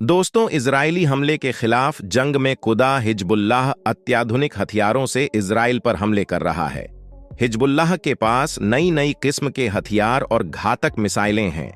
दोस्तों, इजरायली हमले के खिलाफ जंग में कुदा हिजबुल्लाह अत्याधुनिक हथियारों से इजराइल पर हमले कर रहा है। हिजबुल्लाह के पास नई नई किस्म के हथियार और घातक मिसाइलें हैं।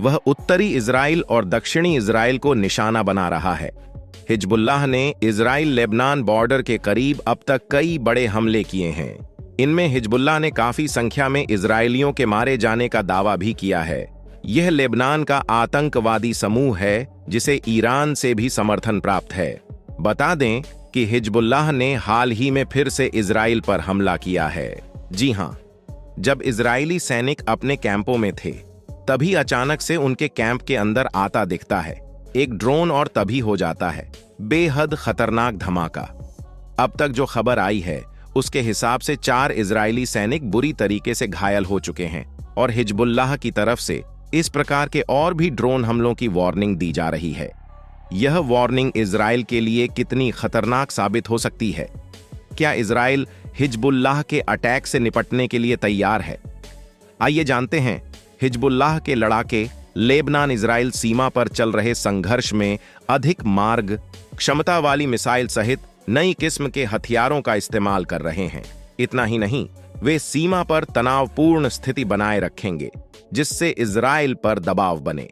वह उत्तरी इजराइल और दक्षिणी इजराइल को निशाना बना रहा है। हिजबुल्लाह ने इजराइल लेबनान बॉर्डर के करीब अब तक कई बड़े हमले किए हैं। इनमें हिजबुल्लाह ने काफी संख्या में इजरायलियों के मारे जाने का दावा भी किया है। यह लेबनान का आतंकवादी समूह है जिसे ईरान से भी समर्थन प्राप्त है। बता दें कि हिजबुल्लाह ने हाल ही में फिर से इजराइल पर हमला किया है। जी हां, जब इजरायली सैनिक अपने कैंपों में थे तभी अचानक से उनके कैंप के अंदर आता दिखता है एक ड्रोन और तभी हो जाता है बेहद खतरनाक धमाका। अब तक जो खबर आई है उसके हिसाब से 4 इजरायली सैनिक बुरी तरीके से घायल हो चुके हैं और हिजबुल्लाह की तरफ से इस प्रकार के और भी ड्रोन हमलों की वार्निंग दी जा रही है। यह वार्निंग इजराइल के लिए कितनी खतरनाक साबित हो सकती है? क्या इजराइल हिजबुल्लाह के अटैक से निपटने के लिए तैयार है? आइए जानते हैं। हिजबुल्लाह के लड़ाके लेबनान इजराइल सीमा पर चल रहे संघर्ष में अधिक मार्ग क्षमता वाली मिसाइल सहित नई किस्म के हथियारों का इस्तेमाल कर रहे हैं। इतना ही नहीं, वे सीमा पर तनावपूर्ण स्थिति बनाए रखेंगे जिससे इजराइल पर दबाव बने।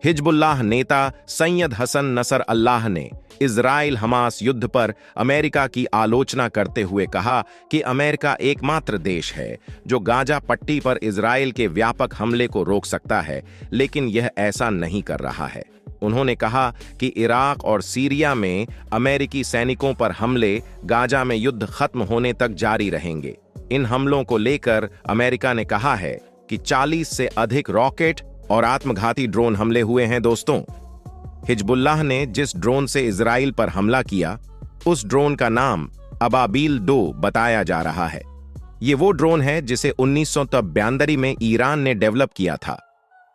हिजबुल्लाह नेता सैयद हसन नसर अल्लाह ने इजराइल हमास युद्ध पर अमेरिका की आलोचना करते हुए कहा कि अमेरिका एकमात्र देश है जो गाजा पट्टी पर इजराइल के व्यापक हमले को रोक सकता है, लेकिन यह ऐसा नहीं कर रहा है। उन्होंने कहा कि इराक और सीरिया में अमेरिकी सैनिकों पर हमले गाजा में युद्ध खत्म होने तक जारी रहेंगे। इन हमलों को लेकर अमेरिका ने कहा है कि 40 से अधिक रॉकेट और आत्मघाती ड्रोन हमले हुए हैं। दोस्तों, हिजबुल्लाह ने जिस ड्रोन से इजराइल पर हमला किया उस ड्रोन का नाम अबाबील 2 बताया जा रहा है। ये वो ड्रोन है जिसे 1992 में ईरान ने डेवलप किया था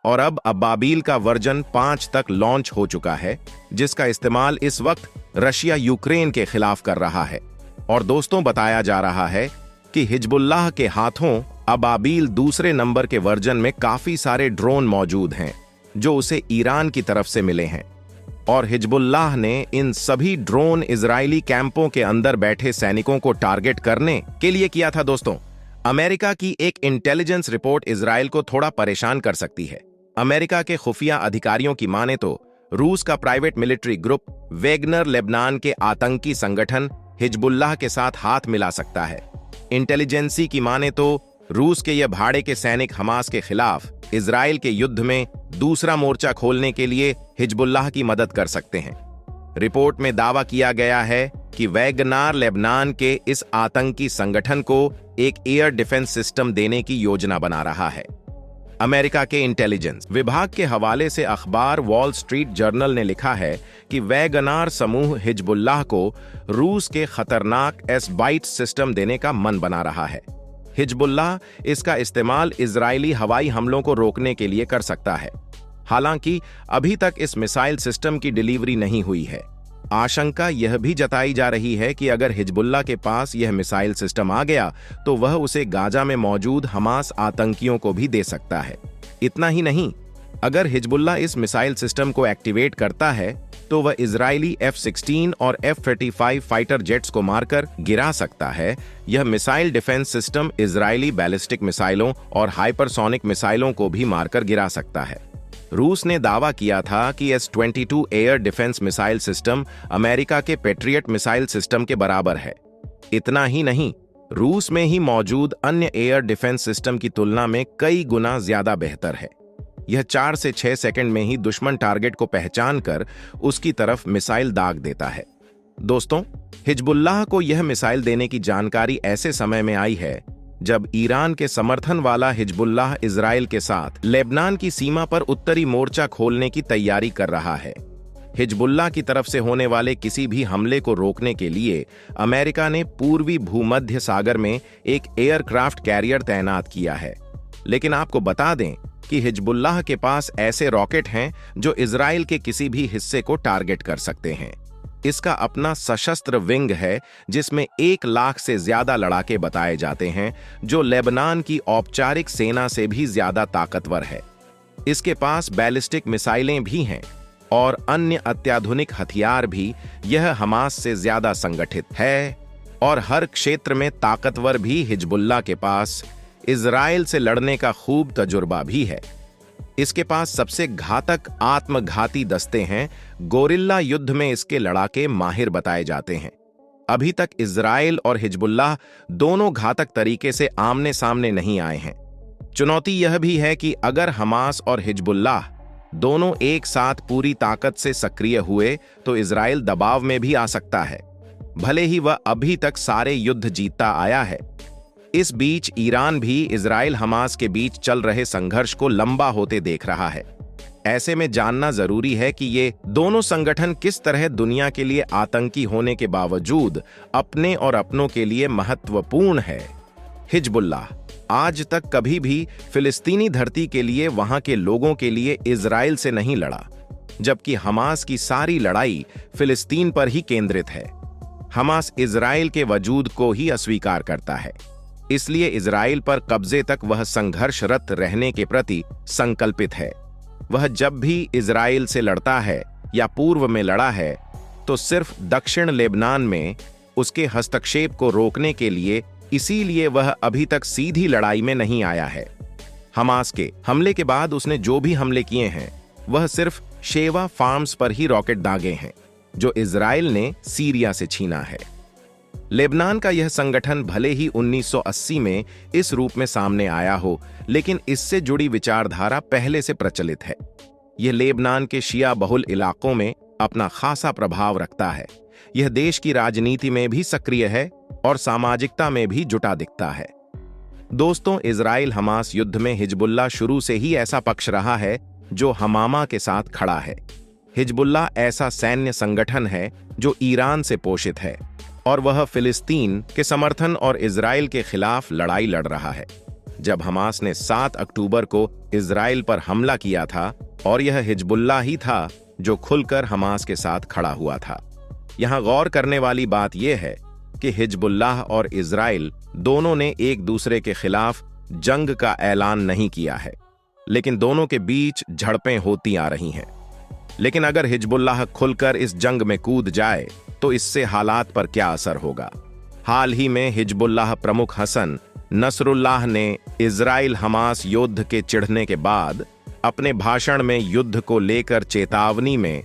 और अब अबाबील का वर्जन 5 तक लॉन्च हो चुका है, जिसका इस्तेमाल इस वक्त रशिया यूक्रेन के खिलाफ कर रहा है। और दोस्तों, बताया जा रहा है कि हिजबुल्लाह के हाथों अबाबील दूसरे नंबर के वर्जन में काफी सारे ड्रोन मौजूद हैं जो उसे ईरान की तरफ से मिले हैं। और हिजबुल्लाह ने इन सभी ड्रोन इजरायली कैंपों के अंदर बैठे सैनिकों को टारगेट करने के लिए किया था। दोस्तों, अमेरिका की एक इंटेलिजेंस रिपोर्ट इजराइल को थोड़ा परेशान कर सकती है। अमेरिका के खुफिया अधिकारियों की माने तो रूस का private military group Wagner Lebanon के आतंकी संगठन हिजबुल्लाह के साथ हाथ मिला सकता है। इंटेलिजेंसी की माने तो रूस के यह भाड़े के सैनिक हमास के खिलाफ इजराइल के युद्ध में दूसरा मोर्चा खोलने के लिए हिजबुल्लाह की मदद कर सकते हैं। रिपोर्ट में दावा किया गया है कि वैगनार लेबनान के इस आतंकी संगठन को एक एयर डिफेंस सिस्टम देने की योजना बना रहा है। अमेरिका के इंटेलिजेंस विभाग के हवाले से अखबार वॉल स्ट्रीट जर्नल ने लिखा है कि वैगनार समूह हिजबुल्लाह को रूस के खतरनाक एस-बाइट सिस्टम देने का मन बना रहा है। हिजबुल्लाह इसका इस्तेमाल इजरायली हवाई हमलों को रोकने के लिए कर सकता है। हालांकि अभी तक इस मिसाइल सिस्टम की डिलीवरी नहीं हुई है। आशंका यह भी जताई जा रही है कि अगर हिजबुल्लाह के पास यह मिसाइल सिस्टम आ गया तो वह उसे गाजा में मौजूद हमास आतंकियों को भी दे सकता है। इतना ही नहीं, अगर हिजबुल्लाह इस मिसाइल सिस्टम को एक्टिवेट करता है तो वह इजरायली F-16 और F-35 फाइटर जेट्स को मारकर गिरा सकता है। यह missile defence system Israeli ballistic मिसाइलों और हाइपरसोनिक मिसाइलों को भी मारकर गिरा सकता है। रूस ने दावा किया था कि S-22 air defence missile system America के पेट्रियट मिसाइल सिस्टम के बराबर है। इतना ही नहीं, रूस में ही मौजूद अन्य एयर डिफेंस सिस्टम की तुलना में कई गुना ज्यादा बेहतर है। यह 4 से 6 सेकंड में ही दुश्मन टारगेट को पहचान कर उसकी तरफ मिसाइल दाग देता है। दोस्तों, हिजबुल्लाह को यह मिसाइल देने की जानकारी ऐसे समय में आई है जब ईरान के समर्थन वाला हिजबुल्लाह इजराइल के साथ लेबनान की सीमा पर उत्तरी मोर्चा खोलने की तैयारी कर रहा है। हिजबुल्लाह की तरफ से होने वाले किसी भी हमले को रोकने के लिए अमेरिका ने पूर्वी भूमध्य सागर में एक एयरक्राफ्ट कैरियर तैनात किया है। लेकिन आपको बता दें कि हिजबुल्लाह के पास ऐसे रॉकेट हैं जो इजराइल के किसी भी हिस्से को टारगेट कर सकते हैं। इसका अपना सशस्त्र विंग है जिसमें 1 लाख से ज्यादा लड़ाके बताए जाते हैं, जो लेबनान की औपचारिक सेना से भी ज्यादा ताकतवर है। इसके पास बैलिस्टिक मिसाइलें भी हैं और अन्य अत्याधुनिक हथियार भी यह हमास से ज्यादा संगठित है, और हर क्षेत्र में ताकतवर भी हिजबुल्लाह के पास इजराइल से लड़ने का खूब तजुर्बा भी है। इसके पास सबसे घातक आत्मघाती दस्ते हैं। गोरिल्ला युद्ध में इसके लड़ाके माहिर बताए जाते हैं। अभी तक इजराइल और हिजबुल्लाह दोनों घातक तरीके से आमने सामने नहीं आए हैं। चुनौती यह भी है कि अगर हमास और हिजबुल्लाह दोनों एक साथ पूरी ताकत से सक्रिय हुए तो इजराइल दबाव में भी आ सकता है, भले ही वह अभी तक सारे युद्ध जीतता आया है। इस बीच ईरान भी इजराइल हमास के बीच चल रहे संघर्ष को लंबा होते देख रहा है। ऐसे में जानना जरूरी है कि ये दोनों संगठन किस तरह दुनिया के लिए आतंकी होने के बावजूद अपने और अपनों के लिए महत्वपूर्ण है। हिजबुल्लाह आज तक कभी भी फिलिस्तीनी धरती के लिए, वहां के लोगों के लिए इजराइल से नहीं लड़ा, जबकि हमास की सारी लड़ाई फिलिस्तीन पर ही केंद्रित है। हमास इजराइल के वजूद को ही अस्वीकार करता है, इसलिए इजराइल पर कब्जे तक वह संघर्षरत रहने के प्रति संकल्पित है। वह जब भी इजराइल से लड़ता है या पूर्व में लड़ा है तो सिर्फ दक्षिण लेबनान में उसके हस्तक्षेप को रोकने के लिए, इसीलिए वह अभी तक सीधी लड़ाई में नहीं आया है। हमास के हमले के बाद उसने जो भी हमले किए हैं वह सिर्फ शेवा फार्म्स पर ही रॉकेट दागे हैं, जो इजराइल ने सीरिया से छीना है। लेबनान का यह संगठन भले ही 1980 में इस रूप में सामने आया हो, लेकिन इससे जुड़ी विचारधारा पहले से प्रचलित है। यह लेबनान के शिया बहुल इलाकों में अपना खासा प्रभाव रखता है। यह देश की राजनीति में भी सक्रिय है और सामाजिकता में भी जुटा दिखता है। दोस्तों, इजराइल हमास युद्ध में हिजबुल्लाह शुरू से ही ऐसा पक्ष रहा है जो हमामा के साथ खड़ा है। हिजबुल्लाह ऐसा सैन्य संगठन है जो ईरान से पोषित है और वह फिलिस्तीन के समर्थन और इजराइल के खिलाफ लड़ाई लड़ रहा है। जब हमास ने 7 अक्टूबर को इजराइल पर हमला किया था और यह हिजबुल्लाह ही था जो खुलकर हमास के साथ खड़ा हुआ था। यहां गौर करने वाली बात यह है कि हिजबुल्लाह और इजराइल दोनों ने एक दूसरे के खिलाफ जंग का ऐलान नहीं किया है, लेकिन दोनों के बीच झड़पें होती आ रही हैं। लेकिन अगर हिजबुल्लाह खुलकर इस जंग में कूद जाए तो इससे हालात पर क्या असर होगा? हाल ही में हिजबुल्लाह प्रमुख हसन नसरुल्लाह ने इजराइल हमास युद्ध के चिढ़ने के बाद अपने भाषण में युद्ध को लेकर चेतावनी में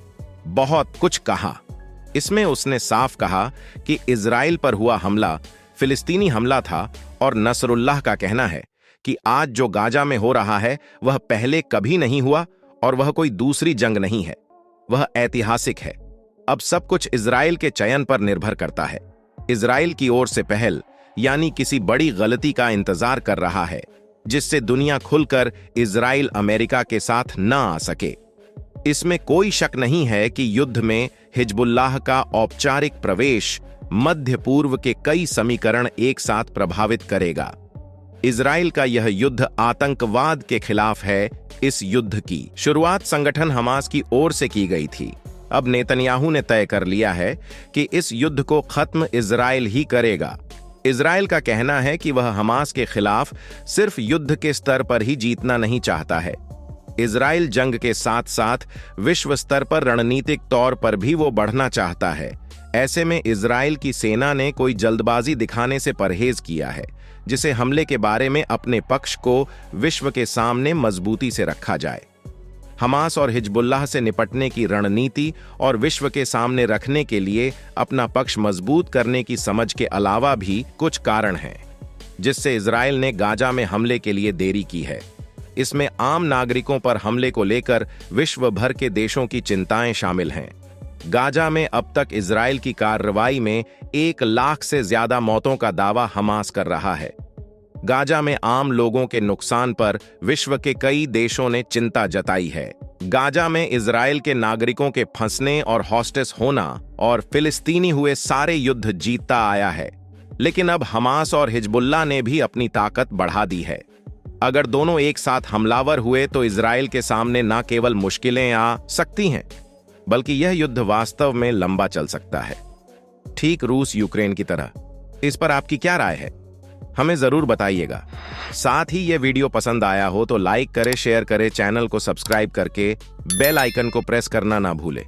बहुत कुछ कहा। इसमें उसने साफ कहा कि इजराइल पर हुआ हमला फिलिस्तीनी हमला था और नसरुल्लाह का कहना है कि आज जो गाजा में हो रहा है वह पहले कभी नहीं हुआ और वह कोई दूसरी जंग नहीं है, वह ऐतिहासिक है। अब सब कुछ इजराइल के चयन पर निर्भर करता है। इजराइल की ओर से पहल यानी किसी बड़ी गलती का इंतजार कर रहा है जिससे दुनिया खुलकर इजराइल अमेरिका के साथ न आ सके। इसमें कोई शक नहीं है कि युद्ध में हिजबुल्लाह का औपचारिक प्रवेश मध्य पूर्व के कई समीकरण एक साथ प्रभावित करेगा। इजराइल का यह युद्ध आतंकवाद के खिलाफ है। इस युद्ध की शुरुआत संगठन हमास की ओर से की गई थी। अब नेतन्याहू ने तय कर लिया है कि इस युद्ध को खत्म इजराइल ही करेगा। इजराइल का कहना है कि वह हमास के खिलाफ सिर्फ युद्ध के स्तर पर ही जीतना नहीं चाहता है। इजराइल जंग के साथ साथ विश्व स्तर पर रणनीतिक तौर पर भी वो बढ़ना चाहता है। ऐसे में इजराइल की सेना ने कोई जल्दबाजी दिखाने से परहेज किया है, जिसे हमले के बारे में अपने पक्ष को विश्व के सामने मजबूती से रखा जाए। हमास और हिजबुल्लाह से निपटने की रणनीति और विश्व के सामने रखने के लिए अपना पक्ष मजबूत करने की समझ के अलावा भी कुछ कारण हैं जिससे इजराइल ने गाजा में हमले के लिए देरी की है। इसमें आम नागरिकों पर हमले को लेकर विश्व भर के देशों की चिंताएं शामिल हैं। गाजा में अब तक इजराइल की कार्रवाई में 1 लाख से ज्यादा मौतों का दावा हमास कर रहा है। गाजा में आम लोगों के नुकसान पर विश्व के कई देशों ने चिंता जताई है। गाजा में इजराइल के नागरिकों के फंसने और हॉस्टेस होना और फिलिस्तीनी हुए सारे युद्ध जीतता आया है। लेकिन अब हमास और हिजबुल्लाह ने भी अपनी ताकत बढ़ा दी है। अगर दोनों एक साथ हमलावर हुए तो इजराइल के सामने न केवल मुश्किलें आ सकती हैं, बल्कि यह युद्ध वास्तव में लंबा चल सकता है, ठीक रूस यूक्रेन की तरह। इस पर आपकी क्या राय है? हमें ज़रूर बताइएगा। साथ ही ये वीडियो पसंद आया हो तो लाइक करें, शेयर करें, चैनल को सब्सक्राइब करके बेल आइकन को प्रेस करना ना भूलें।